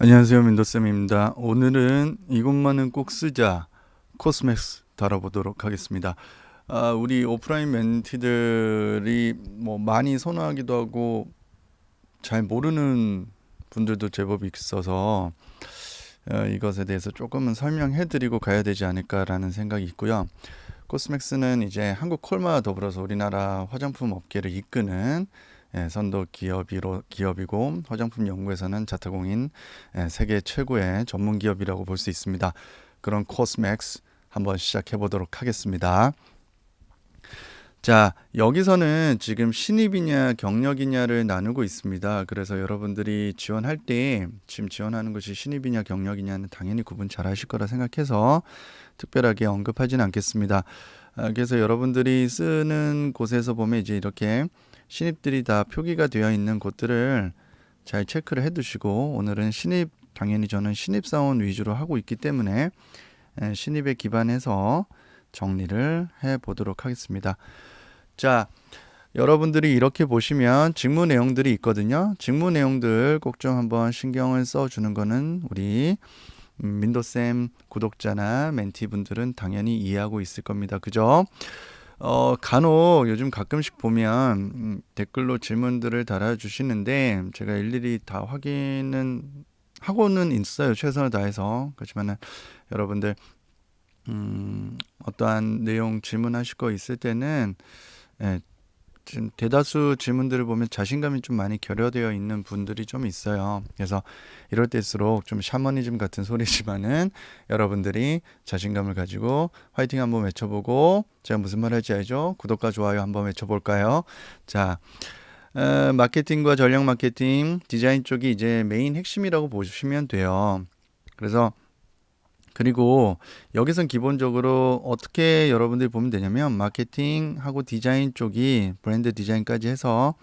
안녕하세요, 민도쌤입니다. 오늘은 이것만은 꼭 쓰자 코스맥스 다뤄보도록 하겠습니다. 우리 오프라인 멘티들이 뭐 많이 선호하기도 하고 잘 모르는 분들도 제법 있어서 이것에 대해서 조금은 설명해드리고 가야 되지 않을까라는 생각이 있고요. 코스맥스는 이제 한국 콜마와 더불어서 우리나라 화장품 업계를 이끄는 선도 기업이고 화장품 연구에서는 자타공인 세계 최고의 전문 기업이라고 볼 수 있습니다. 그런 코스맥스 한번 시작해 보도록 하겠습니다. 자, 여기서는 지금 신입이냐 경력이냐를 나누고 있습니다. 그래서 여러분들이 지원할 때 지금 지원하는 것이 신입이냐 경력이냐는 당연히 구분 잘 하실 거라 생각해서 특별하게 언급하진 않겠습니다. 그래서 여러분들이 쓰는 곳에서 보면 이제 이렇게 신입들이 다 표기가 되어 있는 곳들을 잘 체크를 해 두시고, 오늘은 당연히 저는 신입사원 위주로 하고 있기 때문에 신입에 기반해서 정리를 해 보도록 하겠습니다. 자, 여러분들이 이렇게 보시면 직무 내용들이 있거든요. 직무 내용들 꼭 좀 한번 신경을 써주는 거는 우리 민도쌤 구독자나 멘티분들은 당연히 이해하고 있을 겁니다. 그죠? 간혹 요즘 가끔씩 보면 댓글로 질문들을 달아주시는데 제가 일일이 다 확인은 하고는 있어요. 최선을 다해서. 그렇지만은 여러분들 어떠한 내용 질문하실 거 있을 때는 지금 대다수 질문들을 보면 자신감이 좀 많이 결여되어 있는 분들이 좀 있어요. 그래서 이럴 때일수록 좀 샤머니즘 같은 소리지만은 여러분들이 자신감을 가지고 화이팅 한번 외쳐보고, 제가 무슨 말 할지 알죠? 구독과 좋아요 한번 외쳐볼까요? 자, 마케팅과 전략 마케팅, 디자인 쪽이 이제 메인 핵심이라고 보시면 돼요. 그리고 여기선 기본적으로 어떻게 여러분들이 보면 되냐면, 마케팅하고 디자인 쪽이 브랜드 디자인까지 해서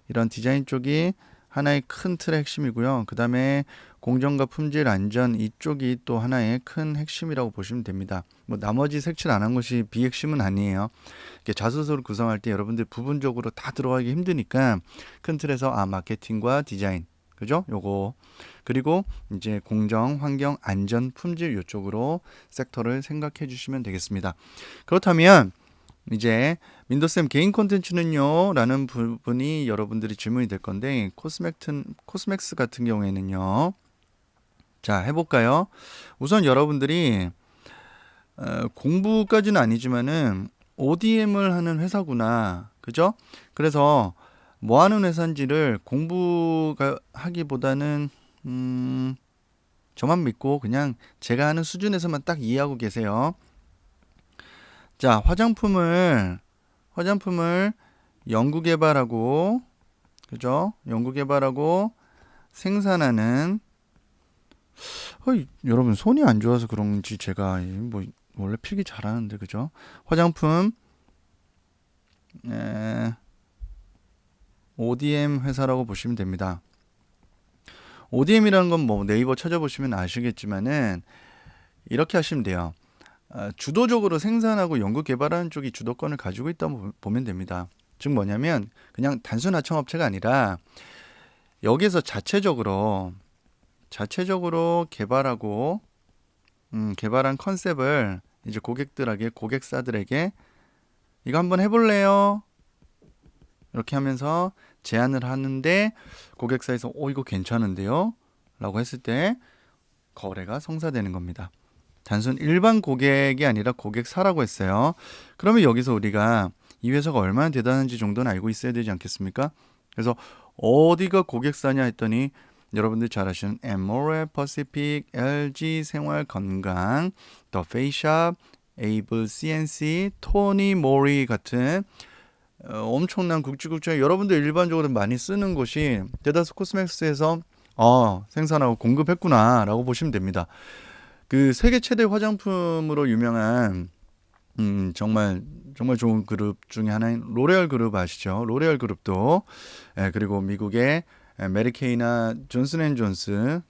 이런 디자인 쪽이 하나의 큰 틀의 핵심이고요. 그 다음에 공정과 품질 안전, 이쪽이 또 하나의 큰 핵심이라고 보시면 됩니다. 뭐 나머지 색칠 안 한 것이 비핵심은 아니에요. 자소서를 구성할 때 여러분들 부분적으로 다 들어가기 힘드니까 큰 틀에서 마케팅과 디자인, 그죠? 요거. 그리고 이제 공정, 환경, 안전, 품질 이쪽으로 섹터를 생각해 주시면 되겠습니다. 그렇다면 이제 민도쌤 개인 콘텐츠는요? 라는 부분이 여러분들이 질문이 될 건데, 코스맥스 같은 경우에는요. 자, 해볼까요? 우선 여러분들이 공부까지는 아니지만은 ODM을 하는 회사구나. 그죠? 그래서 뭐 하는 회사인지를 공부하기보다는 저만 믿고 그냥 제가 하는 수준에서만 딱 이해하고 계세요. 자, 화장품을 연구개발하고, 그죠? 연구개발하고 생산하는, 여러분 손이 안 좋아서 그런지 제가 뭐 원래 필기 잘하는데, 그죠? 화장품 ODM 회사라고 보시면 됩니다. ODM이라는 건 뭐 네이버 찾아보시면 아시겠지만은 이렇게 하시면 돼요. 주도적으로 생산하고 연구 개발하는 쪽이 주도권을 가지고 있다고 보면 됩니다. 즉 뭐냐면 그냥 단순 하청업체가 아니라 여기서 자체적으로 개발하고 개발한 컨셉을 이제 고객사들에게 이거 한번 해볼래요? 이렇게 하면서 제안을 하는데, 고객사에서 이거 괜찮은데요? 라고 했을 때 거래가 성사되는 겁니다. 단순 일반 고객이 아니라 고객사라고 했어요. 그러면 여기서 우리가 이 회사가 얼마나 대단한지 정도는 알고 있어야 되지 않겠습니까? 그래서 어디가 고객사냐 했더니 여러분들 잘 아시는 엠모레 퍼시픽, LG 생활건강, 더 페이샵, 에이블 CNC, 토니 모리 같은 엄청난 국제국제 여러분들 일반적으로 많이 쓰는 곳이 대다수 코스맥스에서 생산하고 공급했구나 라고 보시면 됩니다. 그 세계 최대 화장품으로 유명한 정말 좋은 그룹 중에 하나인 로레알 그룹 아시죠? 로레알 그룹도 그리고 미국의 메리케이나 존슨앤존스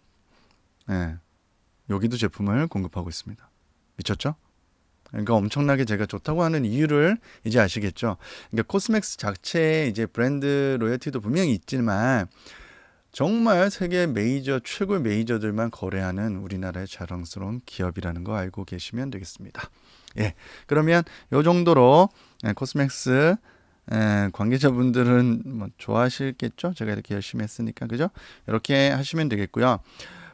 여기도 제품을 공급하고 있습니다. 미쳤죠? 그러니까 엄청나게 제가 좋다고 하는 이유를 이제 아시겠죠? 그러니까 코스맥스 자체에 이제 브랜드 로열티도 분명히 있지만 정말 세계 메이저 최고의 메이저들만 거래하는 우리나라의 자랑스러운 기업이라는 거 알고 계시면 되겠습니다. 예, 그러면 요 정도로 코스맥스 관계자분들은 뭐 좋아하시겠죠? 제가 이렇게 열심히 했으니까 그죠? 이렇게 하시면 되겠고요.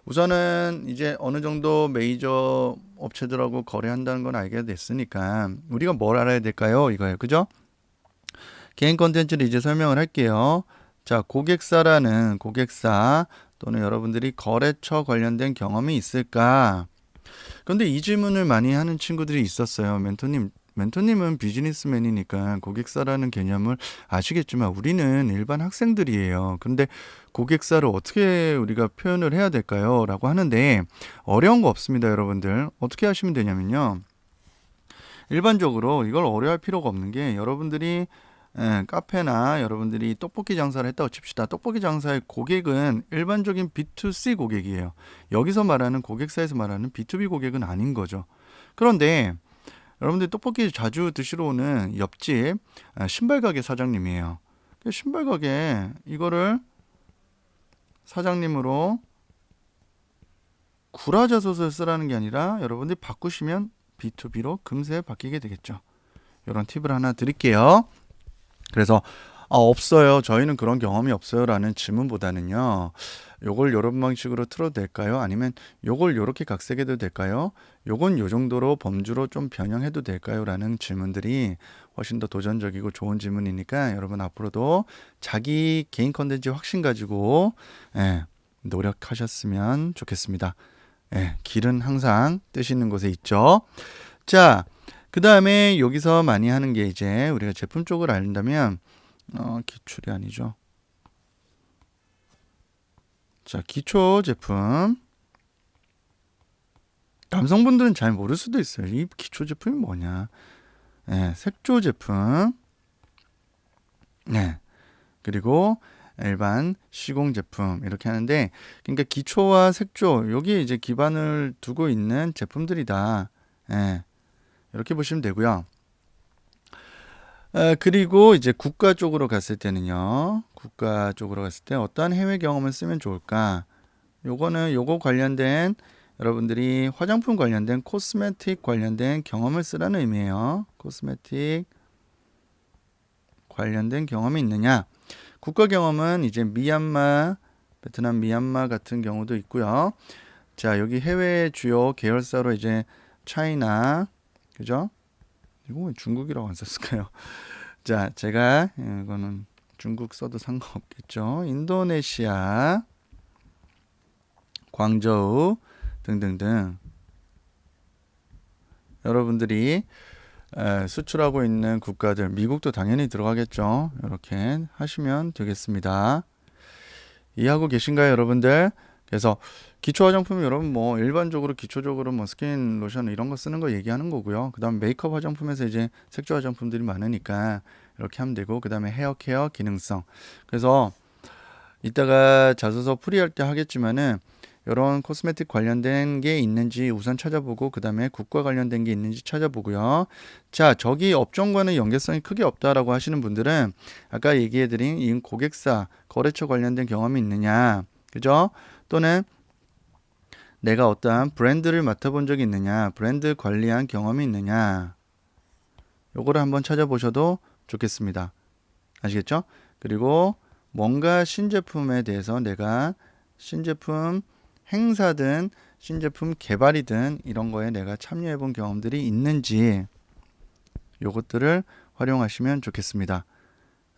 우선은 이제 어느 정도 메이저 업체들하고 거래한다는 건 알게 됐으니까 우리가 뭘 알아야 될까요? 이거예요. 그죠? 개인 컨텐츠를 이제 설명을 할게요. 자, 고객사 또는 여러분들이 거래처 관련된 경험이 있을까? 그런데 이 질문을 많이 하는 친구들이 있었어요. 멘토님은 비즈니스맨이니까 고객사라는 개념을 아시겠지만 우리는 일반 학생들이에요. 그런데 고객사를 어떻게 우리가 표현을 해야 될까요? 라고 하는데 어려운 거 없습니다, 여러분들. 어떻게 하시면 되냐면요. 일반적으로 이걸 어려워할 필요가 없는 게 여러분들이 카페나 여러분들이 떡볶이 장사를 했다고 칩시다. 떡볶이 장사의 고객은 일반적인 B2C 고객이에요. 여기서 말하는 고객사에서 말하는 B2B 고객은 아닌 거죠. 그런데 여러분들이 떡볶이 자주 드시러 오는 옆집 신발 가게 사장님이에요. 신발 가게 이거를 사장님으로 구라자소서를 쓰라는 게 아니라 여러분들이 바꾸시면 B2B로 금세 바뀌게 되겠죠. 이런 팁을 하나 드릴게요. 그래서 없어요. 저희는 그런 경험이 없어요. 라는 질문보다는요. 요걸 요런 방식으로 틀어도 될까요? 아니면 요걸 요렇게 각색해도 될까요? 요건 요 정도로 범주로 좀 변형해도 될까요? 라는 질문들이 훨씬 더 도전적이고 좋은 질문이니까 여러분 앞으로도 자기 개인 컨텐츠 확신 가지고 노력하셨으면 좋겠습니다. 길은 항상 뜻 있는 곳에 있죠. 자, 그 다음에 여기서 많이 하는 게 이제 우리가 제품 쪽을 알린다면 기출이 아니죠. 자, 기초 제품. 남성분들은 잘 모를 수도 있어요. 이 기초 제품이 뭐냐. 색조 제품. 그리고 일반 시공 제품 이렇게 하는데 그러니까 기초와 색조 여기에 이제 기반을 두고 있는 제품들이다. 이렇게 보시면 되고요. 그리고 이제 국가 쪽으로 갔을 때는요. 국가 쪽으로 갔을 때 어떠한 해외 경험을 쓰면 좋을까? 요거 관련된 여러분들이 화장품 관련된 코스메틱 관련된 경험을 쓰라는 의미예요. 코스메틱 관련된 경험이 있느냐? 국가 경험은 이제 미얀마, 베트남 미얀마 같은 경우도 있고요. 자, 여기 해외 주요 계열사로 이제 차이나, 그죠? 이거 왜 중국이라고 안 썼을까요? 자, 제가 이거는 중국 써도 상관없겠죠. 인도네시아, 광저우 등등등 여러분들이 수출하고 있는 국가들, 미국도 당연히 들어가겠죠. 이렇게 하시면 되겠습니다. 이해하고 계신가요, 여러분들? 그래서 기초 화장품이 여러분 뭐 일반적으로 기초적으로 뭐 스킨 로션 이런 거 쓰는 거 얘기하는 거고요. 그다음 메이크업 화장품에서 이제 색조 화장품들이 많으니까 이렇게 하면 되고 그다음에 헤어 케어 기능성. 그래서 이따가 자소서 풀이할 때 하겠지만은 이런 코스메틱 관련된 게 있는지 우선 찾아보고 그 다음에 국과 관련된 게 있는지 찾아보고요. 자, 저기 업종과는 연계성이 크게 없다라고 하시는 분들은 아까 얘기해드린 이 고객사, 거래처 관련된 경험이 있느냐, 그죠? 또는 내가 어떠한 브랜드를 맡아본 적이 있느냐, 브랜드 관리한 경험이 있느냐, 요거를 한번 찾아보셔도 좋겠습니다. 아시겠죠? 그리고 뭔가 신제품에 대해서 내가 신제품 행사든 신제품 개발이든 이런 거에 내가 참여해 본 경험들이 있는지 요것들을 활용하시면 좋겠습니다.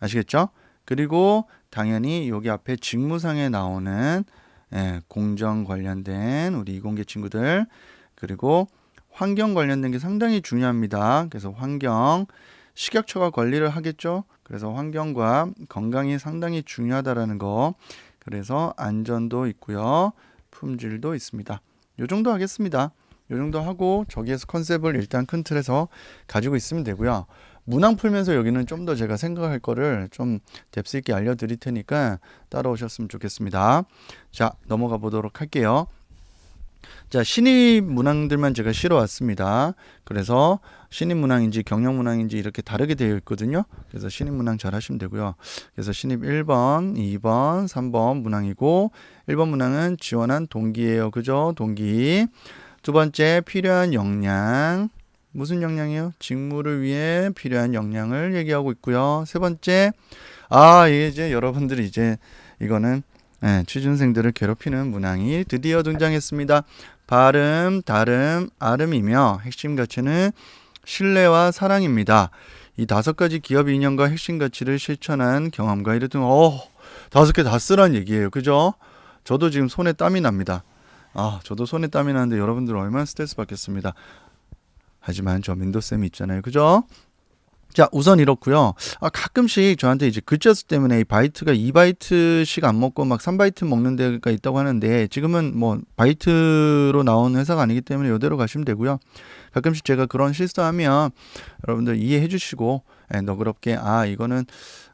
아시겠죠? 그리고 당연히 여기 앞에 직무상에 나오는 공정 관련된 우리 이공계 친구들 그리고 환경 관련된 게 상당히 중요합니다. 그래서 환경, 식약처가 관리를 하겠죠. 그래서 환경과 건강이 상당히 중요하다라는 거. 그래서 안전도 있고요. 품질도 있습니다. 요 정도 하겠습니다. 요 정도 하고 저기에서 컨셉을 일단 큰 틀에서 가지고 있으면 되고요. 문항 풀면서 여기는 좀 더 제가 생각할 거를 좀 뎁스 있게 알려드릴 테니까 따라오셨으면 좋겠습니다. 자, 넘어가 보도록 할게요. 자, 신입 문항들만 제가 실어왔습니다. 그래서 신입 문항인지 경영 문항인지 이렇게 다르게 되어 있거든요. 그래서 신입 문항 잘 하시면 되고요. 그래서 신입 1번, 2번, 3번 문항이고 1번 문항은 지원한 동기예요. 그죠? 동기. 두 번째, 필요한 역량. 무슨 역량이요? 직무를 위해 필요한 역량을 얘기하고 있고요. 세 번째, 이제 여러분들이 이제 이거는 취준생들을 괴롭히는 문항이 드디어 등장했습니다. 발음, 다름, 아름이며 핵심 가치는 신뢰와 사랑입니다. 이 5가지 기업 이념과 핵심 가치를 실천한 경험과 이를 등 5개 다 쓰란 얘기예요. 그죠? 저도 지금 손에 땀이 납니다. 저도 손에 땀이 나는데 여러분들 얼마나 스트레스 받겠습니다. 하지만 저 민도쌤이 있잖아요. 그죠? 자, 우선 이렇고요. 가끔씩 저한테 이제 글자 수 때문에 이 바이트가 2바이트씩 안 먹고 막 3바이트 먹는 데가 있다고 하는데 지금은 뭐 바이트로 나온 회사가 아니기 때문에 이대로 가시면 되고요. 가끔씩 제가 그런 실수하면 여러분들 이해해 주시고 너그럽게 이거는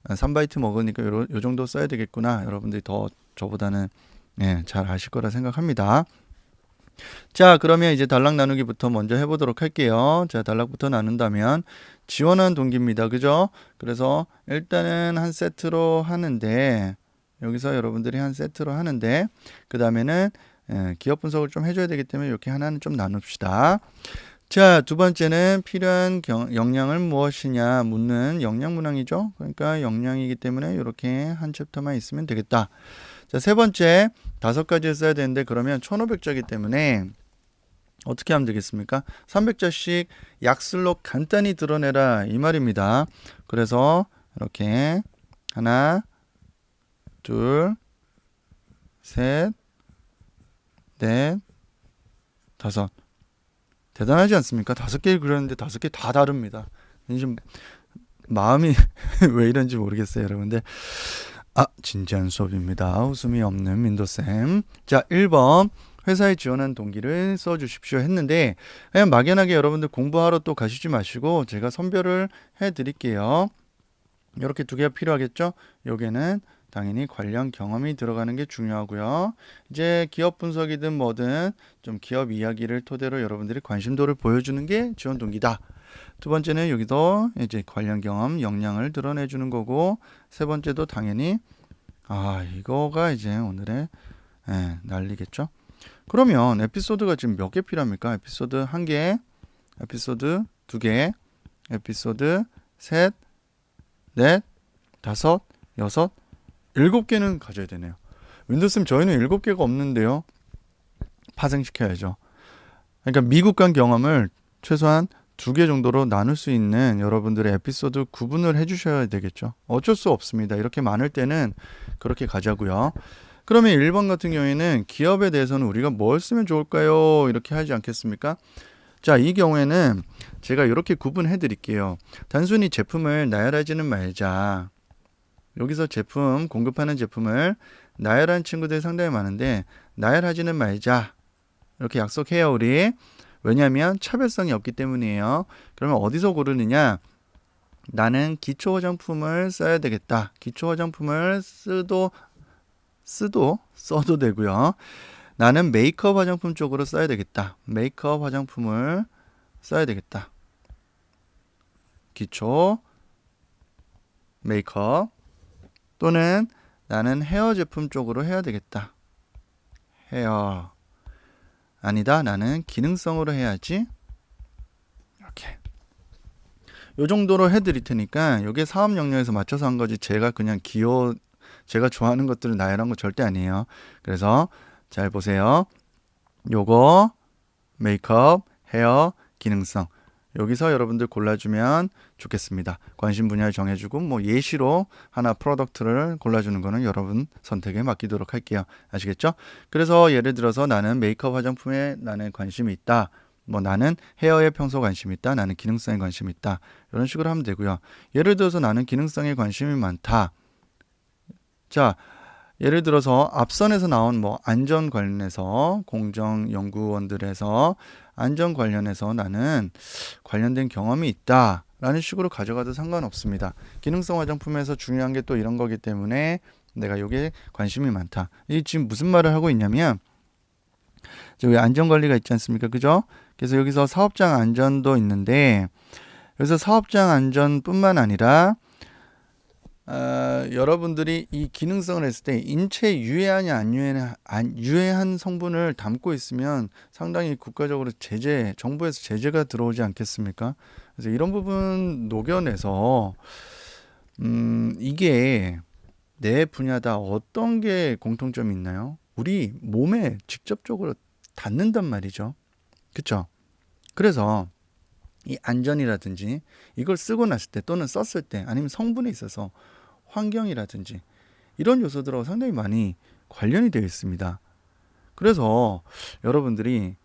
3바이트 먹으니까 요 정도 써야 되겠구나. 여러분들이 더 저보다는 잘 아실 거라 생각합니다. 자, 그러면 이제 단락 나누기부터 먼저 해보도록 할게요. 자, 단락부터 나눈다면 지원한 동기입니다. 그죠? 그래서 일단은 한 세트로 하는데 여기서 여러분들이 한 세트로 하는데 그 다음에는 기업 분석을 좀 해줘야 되기 때문에 이렇게 하나는 좀 나눕시다. 자, 두 번째는 필요한 역량을 무엇이냐 묻는 역량 문항이죠. 그러니까 역량이기 때문에 이렇게 한 챕터만 있으면 되겠다. 자, 세 번째 5가지를 써야 되는데 그러면 1500자이기 때문에 어떻게 하면 되겠습니까? 300자씩 약슬로 간단히 드러내라 이 말입니다. 그래서 이렇게 하나, 둘, 셋, 넷, 5. 대단하지 않습니까? 5개를 그렸는데 5개 다 다릅니다. 좀 마음이 왜 이런지 모르겠어요, 여러분들. 진지한 수업입니다. 웃음이 없는 민도쌤. 자, 1번 회사에 지원한 동기를 써주십시오 했는데 그냥 막연하게 여러분들 공부하러 또 가시지 마시고 제가 선별을 해드릴게요. 이렇게 2개가 필요하겠죠? 여기에는 당연히 관련 경험이 들어가는 게 중요하고요. 이제 기업 분석이든 뭐든 좀 기업 이야기를 토대로 여러분들이 관심도를 보여주는 게 지원 동기다. 두 번째는 여기도 이제 관련 경험, 역량을 드러내 주는 거고 세 번째도 당연히 이거가 이제 오늘의 난리겠죠. 그러면 에피소드가 지금 몇 개 필요합니까? 에피소드 1개, 에피소드 2개, 에피소드 셋, 넷, 5, 6, 7개는 가져야 되네요. 윈도우쌤 저희는 7개가 없는데요. 파생시켜야죠. 그러니까 미국 간 경험을 최소한 2개 정도로 나눌 수 있는 여러분들의 에피소드 구분을 해주셔야 되겠죠. 어쩔 수 없습니다. 이렇게 많을 때는 그렇게 가자고요. 그러면 1번 같은 경우에는 기업에 대해서는 우리가 뭘 쓰면 좋을까요? 이렇게 하지 않겠습니까? 자, 이 경우에는 제가 이렇게 구분해 드릴게요. 단순히 제품을 나열하지는 말자. 여기서 제품, 공급하는 제품을 나열하는 친구들이 상당히 많은데 나열하지는 말자. 이렇게 약속해요, 우리. 왜냐하면 차별성이 없기 때문이에요. 그러면 어디서 고르느냐? 나는 기초 화장품을 써야 되겠다. 기초 화장품을 써도 되고요. 나는 메이크업 화장품 쪽으로 써야 되겠다. 메이크업 화장품을 써야 되겠다. 기초 메이크업 또는 나는 헤어 제품 쪽으로 해야 되겠다. 헤어 아니다. 나는 기능성으로 해야지. 이렇게 요 정도로 해드릴 테니까 이게 사업 역량에서 맞춰서 한 거지 제가 그냥 제가 좋아하는 것들을 나열한 거 절대 아니에요. 그래서 잘 보세요. 요거 메이크업, 헤어, 기능성 여기서 여러분들 골라주면 좋겠습니다. 관심 분야를 정해주고 뭐 예시로 하나 프로덕트를 골라주는 거는 여러분 선택에 맡기도록 할게요. 아시겠죠? 그래서 예를 들어서 나는 메이크업 화장품에 나는 관심이 있다. 뭐 나는 헤어에 평소 관심이 있다. 나는 기능성에 관심이 있다. 이런 식으로 하면 되고요. 예를 들어서 나는 기능성에 관심이 많다. 자, 예를 들어서 앞선에서 나온 뭐 안전 관련해서 공정연구원들에서 안전 관련해서 나는 관련된 경험이 있다 라는 식으로 가져가도 상관없습니다. 기능성 화장품에서 중요한 게 또 이런 거기 때문에 내가 여기에 관심이 많다. 이 지금 무슨 말을 하고 있냐면 여기 안전관리가 있지 않습니까? 그죠? 그래서 여기서 사업장 안전도 있는데 여기서 사업장 안전뿐만 아니라 여러분들이 이 기능성을 했을 때 인체에 유해하냐 안 유해한 성분을 담고 있으면 상당히 국가적으로 정부에서 제재가 들어오지 않겠습니까? 그래서 이런 부분 녹여내서 이게 내 분야다. 어떤 게 공통점이 있나요? 우리 몸에 직접적으로 닿는단 말이죠. 그쵸? 그래서 이 안전이라든지 이걸 쓰고 났을 때 또는 썼을 때 아니면 성분에 있어서 환경이라든지 이런 요소들하고 상당히 많이 관련이 되어 있습니다. 그래서 여러분들이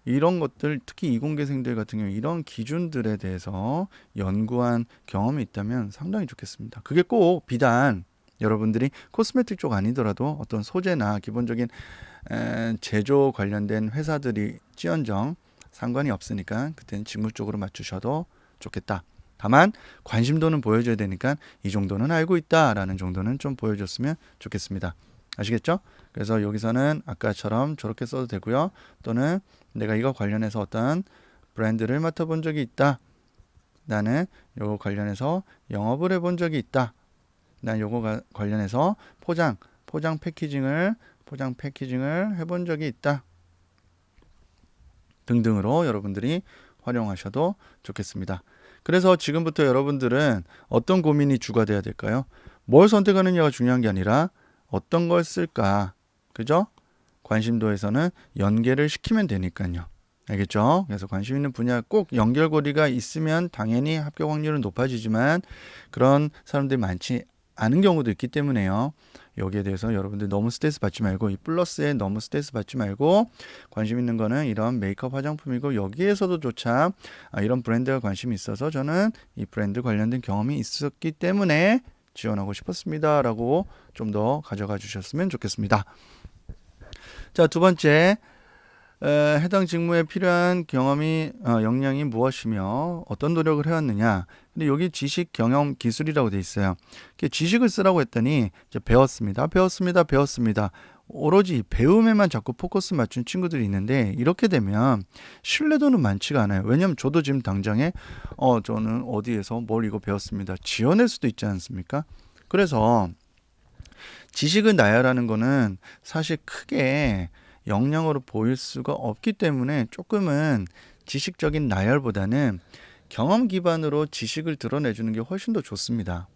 이런 것들, 특히 이공계생들 같은 경우 이런 기준들에 대해서 연구한 경험이 있다면 상당히 좋겠습니다. 그게 꼭 비단 여러분들이 코스메틱 쪽 아니더라도 어떤 소재나 기본적인 제조 관련된 회사들이 찌언정 상관이 없으니까 그때는 직무 쪽으로 맞추셔도 좋겠다. 다만 관심도는 보여줘야 되니까 이 정도는 알고 있다라는 정도는 좀 보여줬으면 좋겠습니다. 아시겠죠? 그래서 여기서는 아까처럼 저렇게 써도 되고요. 또는 내가 이거 관련해서 어떤 브랜드를 맡아본 적이 있다. 나는 이거 관련해서 영업을 해본 적이 있다. 난 요거 관련해서 포장 패키징을 해본 적이 있다. 등등으로 여러분들이 활용하셔도 좋겠습니다. 그래서 지금부터 여러분들은 어떤 고민이 주가 돼야 될까요? 뭘 선택하느냐가 중요한 게 아니라 어떤 걸 쓸까? 그죠? 관심도에서는 연계를 시키면 되니까요. 알겠죠? 그래서 관심 있는 분야 꼭 연결고리가 있으면 당연히 합격 확률은 높아지지만 그런 사람들이 많지 않은 경우도 있기 때문에요. 여기에 대해서 여러분들 너무 스트레스 받지 말고 이 플러스에 너무 스트레스 받지 말고 관심 있는 거는 이런 메이크업 화장품이고 여기에서도 조차 이런 브랜드가 관심이 있어서 저는 이 브랜드 관련된 경험이 있었기 때문에 지원하고 싶었습니다. 라고 좀 더 가져가 주셨으면 좋겠습니다. 자, 두 번째, 해당 직무에 필요한 경험이 역량이 무엇이며 어떤 노력을 해왔느냐. 근데 여기 지식, 경험, 기술이라고 돼 있어요. 지식을 쓰라고 했더니 이제 배웠습니다. 오로지 배움에만 자꾸 포커스 맞춘 친구들이 있는데 이렇게 되면 신뢰도는 많지가 않아요. 왜냐하면 저도 지금 당장에 저는 어디에서 뭘 이거 배웠습니다. 지어낼 수도 있지 않습니까? 그래서 지식을 나열하는 거는 사실 크게 역량으로 보일 수가 없기 때문에 조금은 지식적인 나열보다는 경험 기반으로 지식을 드러내주는 게 훨씬 더 좋습니다.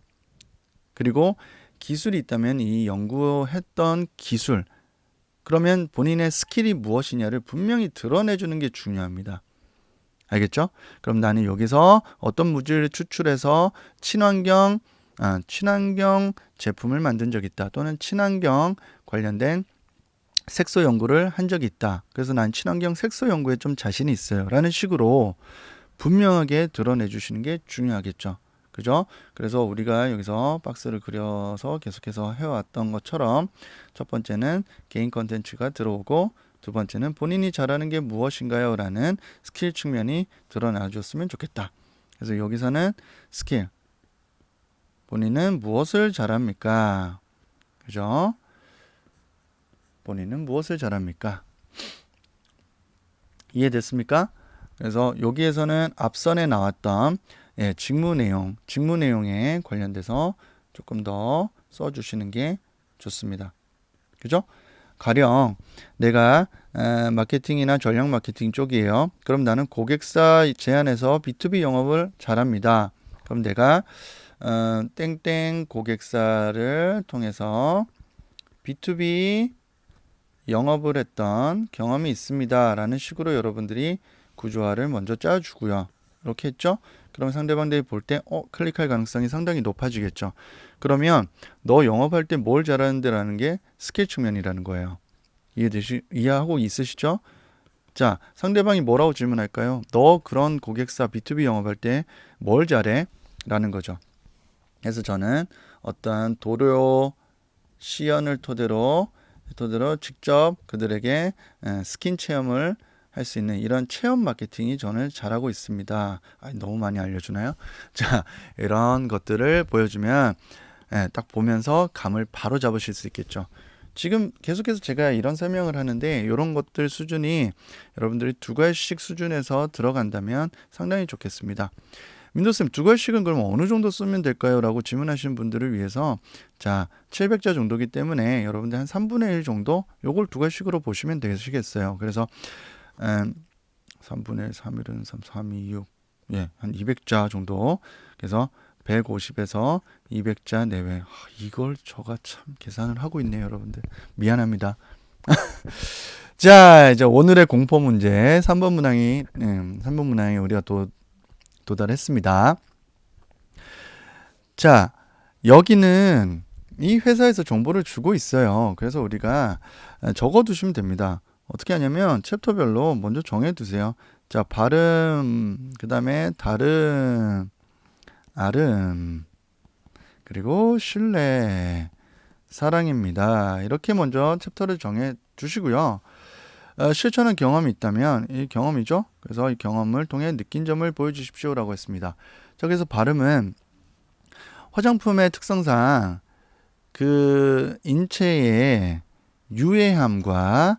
그리고 기술이 있다면 이 연구했던 기술, 그러면 본인의 스킬이 무엇이냐를 분명히 드러내주는 게 중요합니다. 알겠죠? 그럼 나는 여기서 어떤 물질을 추출해서 친환경 제품을 만든 적이 있다. 또는 친환경 관련된 색소 연구를 한 적이 있다. 그래서 난 친환경 색소 연구에 좀 자신이 있어요. 라는 식으로 분명하게 드러내 주시는 게 중요하겠죠. 그죠? 그래서 우리가 여기서 박스를 그려서 계속해서 해왔던 것처럼 첫 번째는 개인 컨텐츠가 들어오고 두 번째는 본인이 잘하는 게 무엇인가요? 라는 스킬 측면이 드러나 줬으면 좋겠다. 그래서 여기서는 스킬. 본인은 무엇을 잘합니까? 그죠? 본인은 무엇을 잘합니까? 이해됐습니까? 그래서 여기에서는 앞선에 나왔던 직무 내용에 관련돼서 조금 더 써주시는 게 좋습니다. 그죠? 가령 내가 마케팅이나 전략 마케팅 쪽이에요. 그럼 나는 고객사 제안해서 B2B 영업을 잘합니다. 그럼 내가 땡땡 고객사를 통해서 B2B 영업을 했던 경험이 있습니다. 라는 식으로 여러분들이 구조화를 먼저 짜주고요. 이렇게 했죠? 그럼 상대방들이 볼 때 클릭할 가능성이 상당히 높아지겠죠. 그러면 너 영업할 때 뭘 잘하는데 라는 게 스킬 측면이라는 거예요. 이해하고 있으시죠? 자, 상대방이 뭐라고 질문할까요? 너 그런 고객사 B2B 영업할 때 뭘 잘해? 라는 거죠. 그래서 저는 어떠한 도료 시연을 토대로 직접 그들에게 스킨 체험을 할 수 있는 이런 체험 마케팅이 저는 잘하고 있습니다. 너무 많이 알려주나요? 자, 이런 것들을 보여주면 딱 보면서 감을 바로 잡으실 수 있겠죠. 지금 계속해서 제가 이런 설명을 하는데 이런 것들 수준이 여러분들이 두 갈씩 수준에서 들어간다면 상당히 좋겠습니다. 윈도우쌤 두 갈씩은 그럼 어느 정도 쓰면 될까요? 라고 질문하시는 분들을 위해서 자 700자 정도기 때문에 여러분들 한 3분의 1 정도 요걸 두 갈씩으로 보시면 되시겠어요. 그래서 3분의 1, 3일은 3, 3, 2, 6 예, 한 200자 정도. 그래서 150에서 200자 내외. 이걸 저가 참 계산을 하고 있네요, 여러분들. 미안합니다. 자, 이제 오늘의 공포 문제 3번 문항이 우리가 도달했습니다. 자, 여기는 이 회사에서 정보를 주고 있어요. 그래서 우리가 적어두시면 됩니다. 어떻게 하냐면 챕터별로 먼저 정해두세요. 자, 발음, 그 다음에 다름, 아름, 그리고 신뢰, 사랑입니다. 이렇게 먼저 챕터를 정해 주시고요. 실천한 경험이 있다면 이 경험이죠. 그래서 이 경험을 통해 느낀 점을 보여주십시오 라고 했습니다. 자, 그래서 발음은 화장품의 특성상 그 인체의 유해함과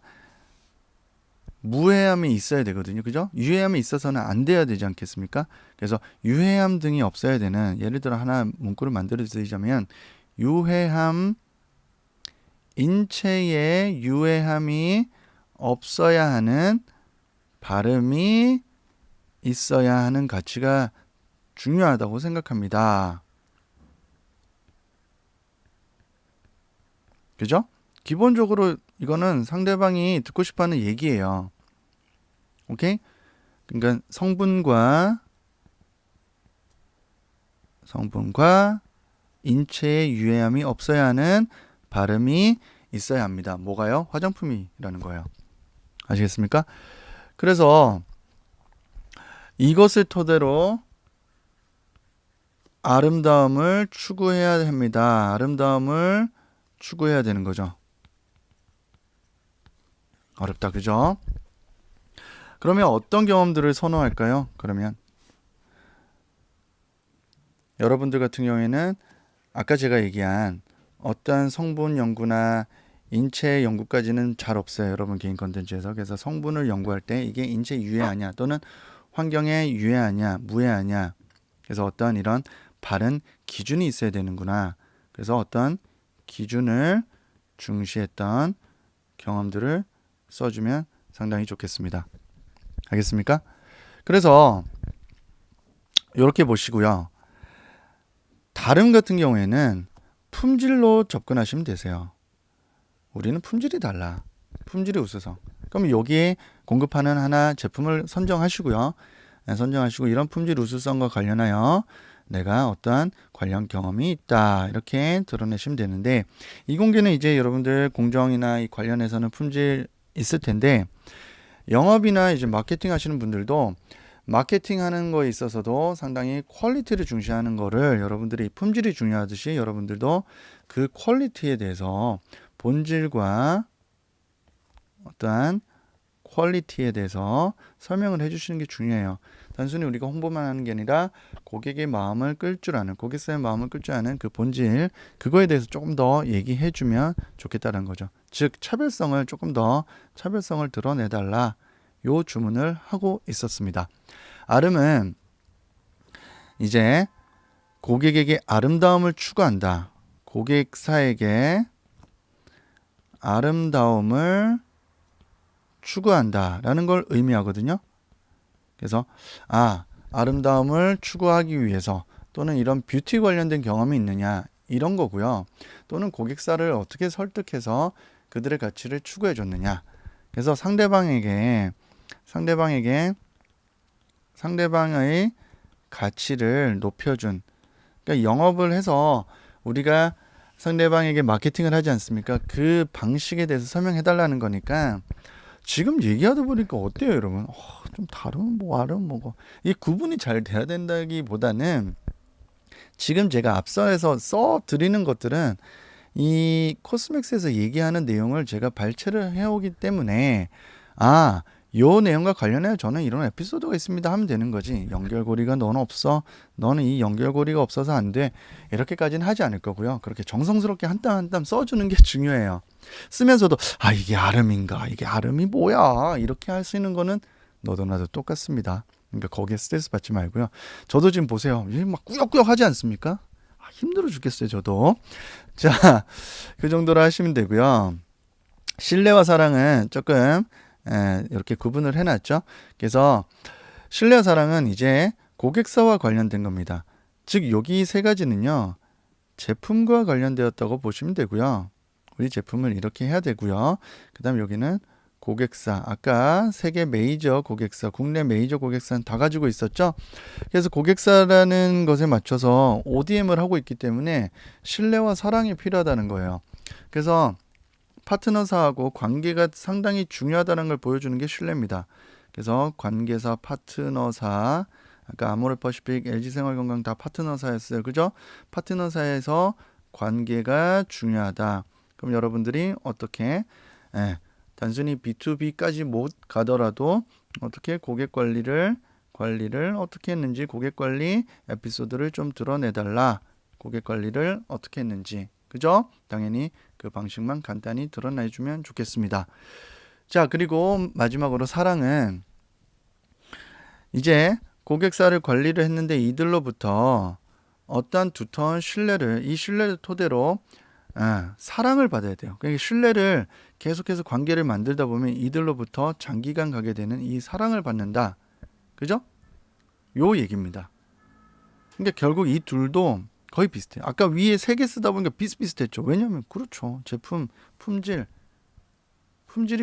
무해함이 있어야 되거든요. 그죠? 유해함이 있어서는 안 돼야 되지 않겠습니까? 그래서 유해함 등이 없어야 되는, 예를 들어 하나 문구를 만들어 드리자면 유해함, 인체의 유해함이 없어야 하는 발음이 있어야 하는 가치가 중요하다고 생각합니다. 그죠? 기본적으로 이거는 상대방이 듣고 싶어하는 얘기예요. 오케이? 그러니까 성분과 인체의 유해함이 없어야 하는 발음이 있어야 합니다. 뭐가요? 화장품이라는 거예요. 아시겠습니까? 그래서 이것을 토대로 아름다움을 추구해야 합니다. 아름다움을 추구해야 되는 거죠. 어렵다, 그죠? 그러면 어떤 경험들을 선호할까요? 그러면 여러분들 같은 경우에는 아까 제가 얘기한 어떠한 성분 연구나 인체 연구까지는 잘 없어요. 여러분 개인 컨텐츠에서. 그래서 성분을 연구할 때 이게 인체 유해하냐 또는 환경에 유해하냐 무해하냐, 그래서 어떠한 이런 바른 기준이 있어야 되는구나. 그래서 어떤 기준을 중시했던 경험들을 써주면 상당히 좋겠습니다. 알겠습니까? 그래서 이렇게 보시고요. 다름 같은 경우에는 품질로 접근하시면 되세요. 우리는 품질이 달라. 품질이 우수성. 그럼 여기에 공급하는 하나 제품을 선정하시고요. 선정하시고 이런 품질 우수성과 관련하여 내가 어떠한 관련 경험이 있다, 이렇게 드러내시면 되는데, 이공계는 이제 여러분들 공정이나 이 관련해서는 품질 있을 텐데, 영업이나 이제 마케팅 하시는 분들도 마케팅 하는 거에 있어서도 상당히 퀄리티를 중시하는 거를, 여러분들이 품질이 중요하듯이 여러분들도 그 퀄리티에 대해서, 본질과 어떠한 퀄리티에 대해서 설명을 해주시는 게 중요해요. 단순히 우리가 홍보만 하는 게 아니라 고객의 마음을 끌 줄 아는, 고객사의 마음을 끌 줄 아는 그 본질, 그거에 대해서 조금 더 얘기해주면 좋겠다는 거죠. 즉 차별성을 조금 더 차별성을 드러내달라, 요 주문을 하고 있었습니다. 아름은 이제 고객에게 아름다움을 추구한다. 고객사에게 아름다움을 추구한다 라는 걸 의미하거든요. 그래서 아름다움을 추구하기 위해서, 또는 이런 뷰티 관련된 경험이 있느냐, 이런 거고요. 또는 고객사를 어떻게 설득해서 그들의 가치를 추구해 줬느냐. 그래서 상대방의 가치를 높여준, 그러니까 영업을 해서 우리가 상대방에게 마케팅을 하지 않습니까? 그 방식에 대해서 설명해 달라는 거니까, 지금 얘기하다 보니까 어때요, 여러분? 좀 다른 이 구분이 잘 돼야 된다기보다는, 지금 제가 앞서서 써 드리는 것들은 이 코스맥스에서 얘기하는 내용을 제가 발췌를 해오기 때문에 요 내용과 관련해 저는 이런 에피소드가 있습니다 하면 되는 거지. 연결고리가 너는 없어. 너는 이 연결고리가 없어서 안 돼. 이렇게까지는 하지 않을 거고요. 그렇게 정성스럽게 한 땀 한 땀 써주는 게 중요해요. 쓰면서도 이게 아름인가? 이게 아름이 뭐야? 이렇게 할 수 있는 거는 너도 나도 똑같습니다. 그러니까 거기에 스트레스 받지 말고요. 저도 지금 보세요. 막 꾸역꾸역 하지 않습니까? 힘들어 죽겠어요, 저도. 자, 그 정도로 하시면 되고요. 신뢰와 사랑은 조금 이렇게 구분을 해놨죠. 그래서 신뢰와 사랑은 이제 고객사와 관련된 겁니다. 즉 여기 세 가지는요. 제품과 관련되었다고 보시면 되고요. 우리 제품을 이렇게 해야 되고요. 그 다음에 여기는 고객사, 아까 세계 메이저 고객사, 국내 메이저 고객사는 다 가지고 있었죠. 그래서 고객사라는 것에 맞춰서 ODM을 하고 있기 때문에 신뢰와 사랑이 필요하다는 거예요. 그래서 파트너사하고 관계가 상당히 중요하다는 걸 보여주는 게 신뢰입니다. 그래서 관계사, 파트너사, 아까 아모레퍼시픽, LG생활건강 다 파트너사였어요. 그죠? 파트너사에서 관계가 중요하다. 그럼 여러분들이 어떻게 단순히 B2B까지 못 가더라도 어떻게 고객 관리를 어떻게 했는지 고객 관리 에피소드를 좀 드러내달라. 고객 관리를 어떻게 했는지. 그죠? 당연히 그 방식만 간단히 드러내주면 좋겠습니다. 자, 그리고 마지막으로 사랑은 이제 고객사를 관리를 했는데 이들로부터 어떠한 두터운 신뢰를 이 신뢰를 토대로 사랑을 받아야 돼요. 그러니까 신뢰를 계속해서 관계를 만들다 보면 이들로부터 장기간 가게 되는 이 사랑을 받는다. 그죠? 요 얘기입니다. 그러니까 결국 이 둘도 거의 비슷해요. 아까 위에 세 개 쓰다 보니까 비슷비슷했죠. 왜냐하면 그렇죠. 제품, 품질이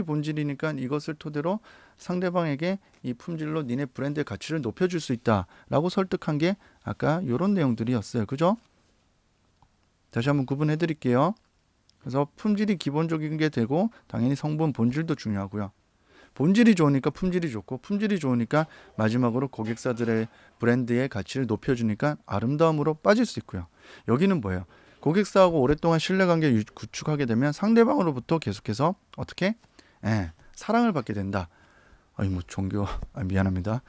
본질이니까 이것을 토대로 상대방에게 이 품질로 니네 브랜드의 가치를 높여줄 수 있다라고 설득한 게 아까 이런 내용들이었어요. 그죠? 다시 한번 구분해 드릴게요. 그래서 품질이 기본적인 게 되고 당연히 성분 본질도 중요하고요. 본질이 좋으니까 품질이 좋고 품질이 좋으니까 마지막으로 고객사들의 브랜드의 가치를 높여주니까 아름다움으로 빠질 수 있고요. 여기는 뭐예요? 고객사하고 오랫동안 신뢰관계 구축하게 되면 상대방으로부터 계속해서 어떻게? 사랑을 받게 된다. 뭐 종교 미안합니다.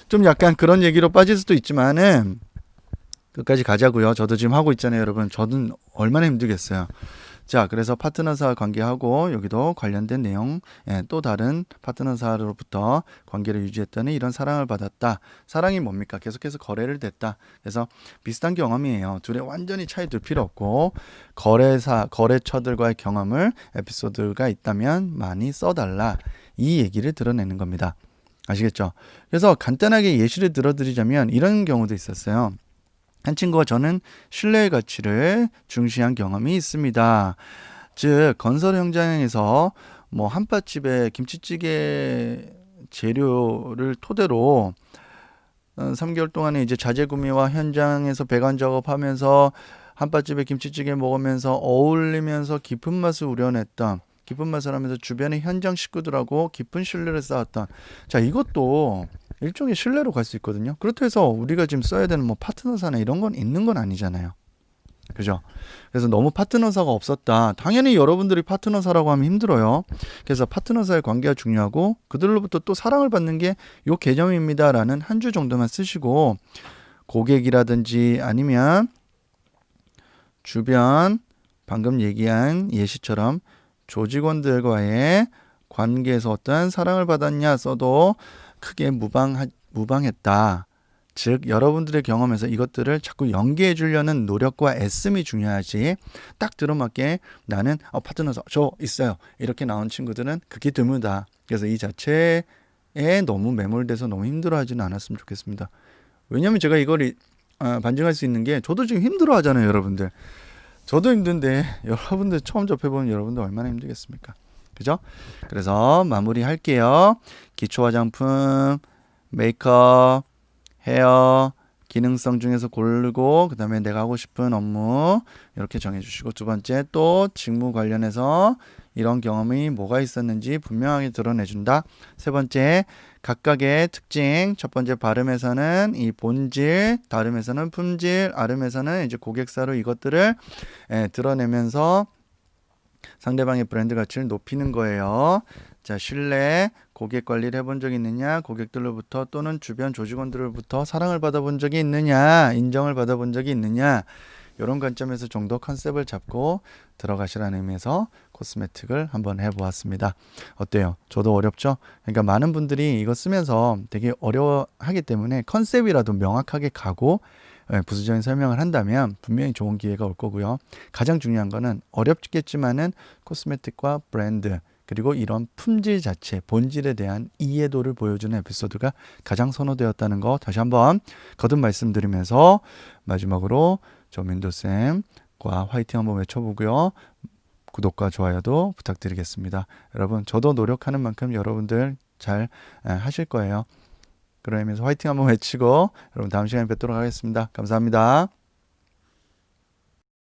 좀 약간 그런 얘기로 빠질 수도 있지만은 끝까지 가자고요. 저도 지금 하고 있잖아요, 여러분. 저는 얼마나 힘들겠어요. 자, 그래서 파트너사 관계하고 여기도 관련된 내용, 또 다른 파트너사로부터 관계를 유지했더니 이런 사랑을 받았다. 사랑이 뭡니까? 계속해서 거래를 됐다. 그래서 비슷한 경험이에요. 둘의 완전히 차이 둘 필요 없고 거래처들과의 경험을 에피소드가 있다면 많이 써달라. 이 얘기를 드러내는 겁니다. 아시겠죠? 그래서 간단하게 예시를 들어드리자면 이런 경우도 있었어요. 한 친구가 저는 신뢰의 가치를 중시한 경험이 있습니다. 즉 건설 현장에서 뭐 한밭집에 김치찌개 재료를 토대로 3개월 동안에 이제 자재 구매와 현장에서 배관 작업하면서 한밭집에 김치찌개 먹으면서 어울리면서 깊은 맛을 우려냈던 깊은 맛을 하면서 주변의 현장 식구들하고 깊은 신뢰를 쌓았던 자 이것도 일종의 신뢰로 갈 수 있거든요. 그렇다고 해서 우리가 지금 써야 되는 뭐 파트너사나 이런 건 있는 건 아니잖아요. 그죠? 그래서 너무 파트너사가 없었다. 당연히 여러분들이 파트너사라고 하면 힘들어요. 그래서 파트너사의 관계가 중요하고 그들로부터 또 사랑을 받는 게 요 개념입니다라는 한 줄 정도만 쓰시고 고객이라든지 아니면 주변 방금 얘기한 예시처럼 조직원들과의 관계에서 어떤 사랑을 받았냐 써도 크게 무방했다. 즉 여러분들의 경험에서 이것들을 자꾸 연계해 주려는 노력과 애씀이 중요하지 딱 들어맞게 나는 파트너서 저 있어요. 이렇게 나온 친구들은 극히 드물다. 그래서 이 자체에 너무 매몰돼서 너무 힘들어하지는 않았으면 좋겠습니다. 왜냐하면 제가 이걸 반증할 수 있는 게 저도 지금 힘들어하잖아요. 여러분들. 저도 힘든데 여러분들 처음 접해보면 여러분들 얼마나 힘들겠습니까? 그죠? 그래서 마무리 할게요. 기초 화장품, 메이크업, 헤어, 기능성 중에서 고르고 그 다음에 내가 하고 싶은 업무 이렇게 정해주시고 두 번째 또 직무 관련해서 이런 경험이 뭐가 있었는지 분명하게 드러내준다. 세 번째 각각의 특징 첫 번째 발음에서는 이 본질 다름에서는 품질 아름에서는 이제 고객사로 이것들을 드러내면서 상대방의 브랜드 가치를 높이는 거예요. 자. 자, 신뢰, 고객 관리를 해본 적이 있느냐, 고객들로부터 또는 주변 조직원들로부터 사랑을 받아본 적이 있느냐, 인정을 받아본 적이 있느냐, 이런 관점에서 좀 더 컨셉을 잡고 들어가시라는 의미에서 코스메틱을 한번 해보았습니다. 어때요? 저도 어렵죠? 그러니까 많은 분들이 이거 쓰면서 되게 어려워하기 때문에 컨셉이라도 명확하게 가고 부수적인 설명을 한다면 분명히 좋은 기회가 올 거고요. 가장 중요한 거는 어렵겠지만은 코스메틱과 브랜드 그리고 이런 품질 자체, 본질에 대한 이해도를 보여주는 에피소드가 가장 선호되었다는 거 다시 한번 거듭 말씀드리면서 마지막으로 저 민도쌤과 화이팅 한번 외쳐보고요. 구독과 좋아요도 부탁드리겠습니다. 여러분, 저도 노력하는 만큼 여러분들 잘 하실 거예요. 그러면서 화이팅 한번 외치고 여러분 다음 시간에 뵙도록 하겠습니다. 감사합니다.